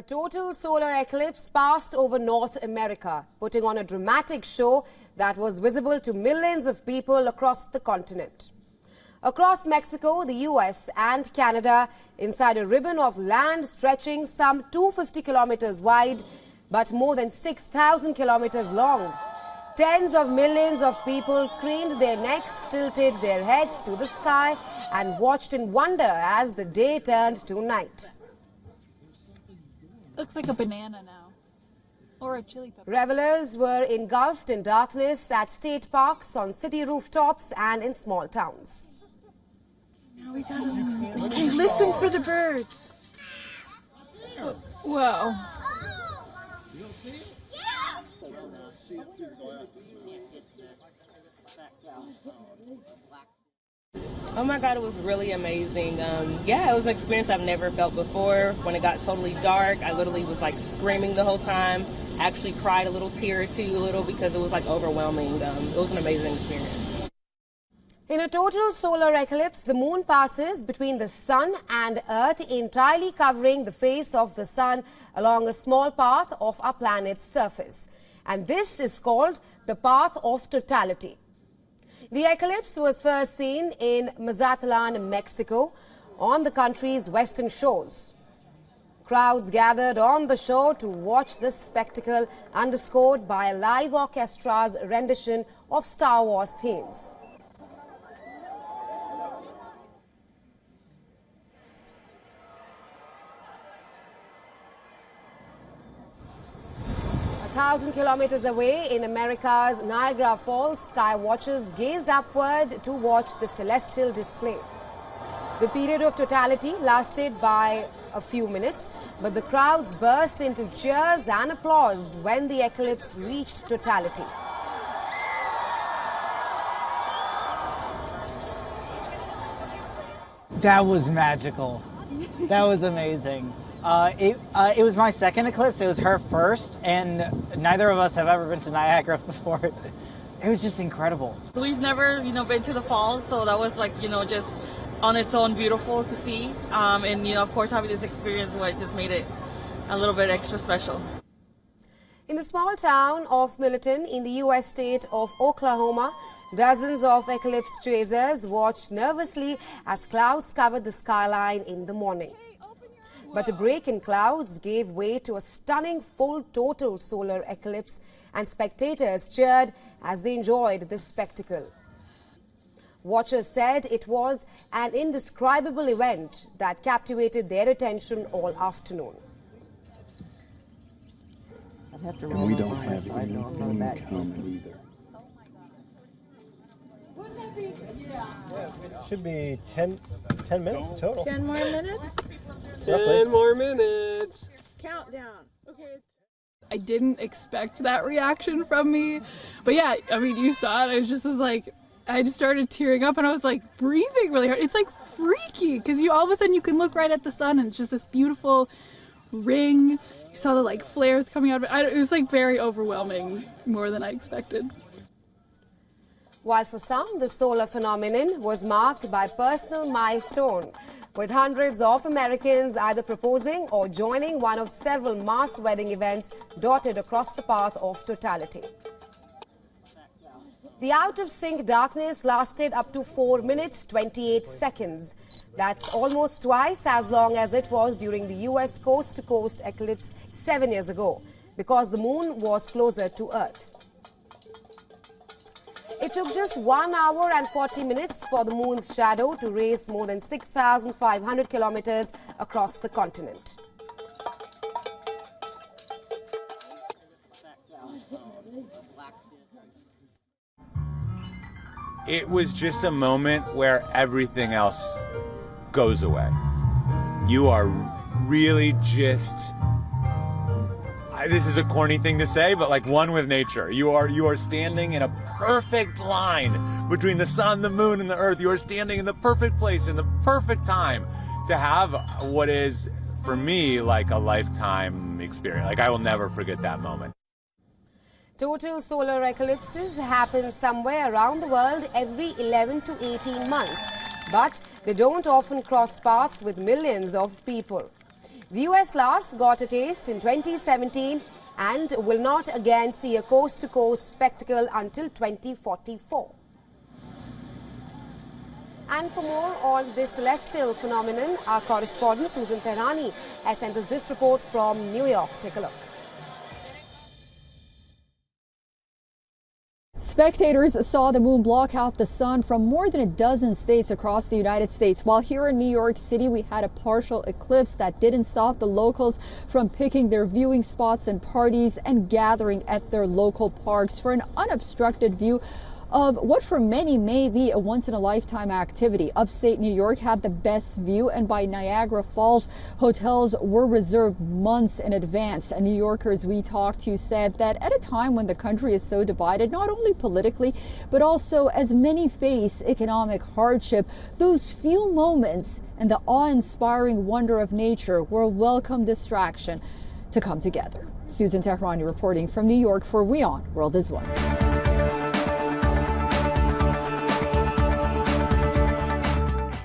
A total solar eclipse passed over North America, putting on a dramatic show that was visible to millions of people across the continent. Across Mexico, the US and Canada, inside a ribbon of land stretching some 250 kilometers wide, but more than 6,000 kilometers long. Tens of millions of people craned their necks, tilted their heads to the sky and watched in wonder as the day turned to night. Looks like a banana now, or a chili pepper. Revelers were engulfed in darkness at state parks, on city rooftops and in small towns. Now we gotta, okay, listen for the birds. Whoa. Oh my God, it was really amazing. Yeah, it was an experience I've never felt before. When it got totally dark, I literally was like screaming the whole time. I actually cried a little tear or two, because it was like overwhelming. It was an amazing experience. In a total solar eclipse, the moon passes between the sun and earth, entirely covering the face of the sun along a small path of our planet's surface. And this is called the path of totality. The eclipse was first seen in Mazatlan, Mexico, on the country's western shores. Crowds gathered on the shore to watch this spectacle, underscored by a live orchestra's rendition of Star Wars themes. Thousand kilometers away in America's Niagara Falls, sky watchers gaze upward to watch the celestial display. The period of totality lasted by a few minutes, but the crowds burst into cheers and applause when the eclipse reached totality. That was magical. That was amazing. It was my second eclipse. It was her first, and neither of us have ever been to Niagara before. It was just incredible. We've never, been to the falls, so that was like, just on its own beautiful to see. And, of course, having this experience just made it a little bit extra special. In the small town of Milton in the U.S. state of Oklahoma, dozens of eclipse chasers watched nervously as clouds covered the skyline in the morning. But a break in clouds gave way to a stunning full total solar eclipse, and spectators cheered as they enjoyed this spectacle. Watchers said it was an indescribable event that captivated their attention all afternoon. And we don't have anything in common either. Should be 10 minutes total. 10 more minutes? 10 more minutes. Countdown. Okay. I didn't expect that reaction from me, but yeah, I mean, you saw it. I just started tearing up, and I was like breathing really hard. It's like freaky because all of a sudden you can look right at the sun, and it's just this beautiful ring. You saw the flares coming out of it. It was very overwhelming, more than I expected. While for some, the solar phenomenon was marked by personal milestone, with hundreds of Americans either proposing or joining one of several mass wedding events dotted across the path of totality. The out-of-sync darkness lasted up to 4 minutes, 28 seconds. That's almost twice as long as it was during the U.S. coast-to-coast eclipse 7 years ago, because the moon was closer to Earth. It took just 1 hour and 40 minutes for the moon's shadow to race more than 6,500 kilometers across the continent. It was just a moment where everything else goes away. You are really just... This is a corny thing to say, but one with nature. You are standing in a perfect line between the sun, the moon, and the earth. You are standing in the perfect place, in the perfect time to have what is, for me, like a lifetime experience. I will never forget that moment. Total solar eclipses happen somewhere around the world every 11 to 18 months, but they don't often cross paths with millions of people. The US last got a taste in 2017 and will not again see a coast-to-coast spectacle until 2044. And for more on this celestial phenomenon, our correspondent Susan Tehrani has sent us this report from New York. Take a look. Spectators saw the moon block out the sun from more than a dozen states across the United States. While here in New York City, we had a partial eclipse that didn't stop the locals from picking their viewing spots and parties and gathering at their local parks for an unobstructed view of what for many may be a once-in-a-lifetime activity. Upstate New York had the best view, and by Niagara Falls, hotels were reserved months in advance. And New Yorkers we talked to said that at a time when the country is so divided, not only politically, but also as many face economic hardship, those few moments and the awe-inspiring wonder of nature were a welcome distraction to come together. Susan Tehrani reporting from New York for WION World is One.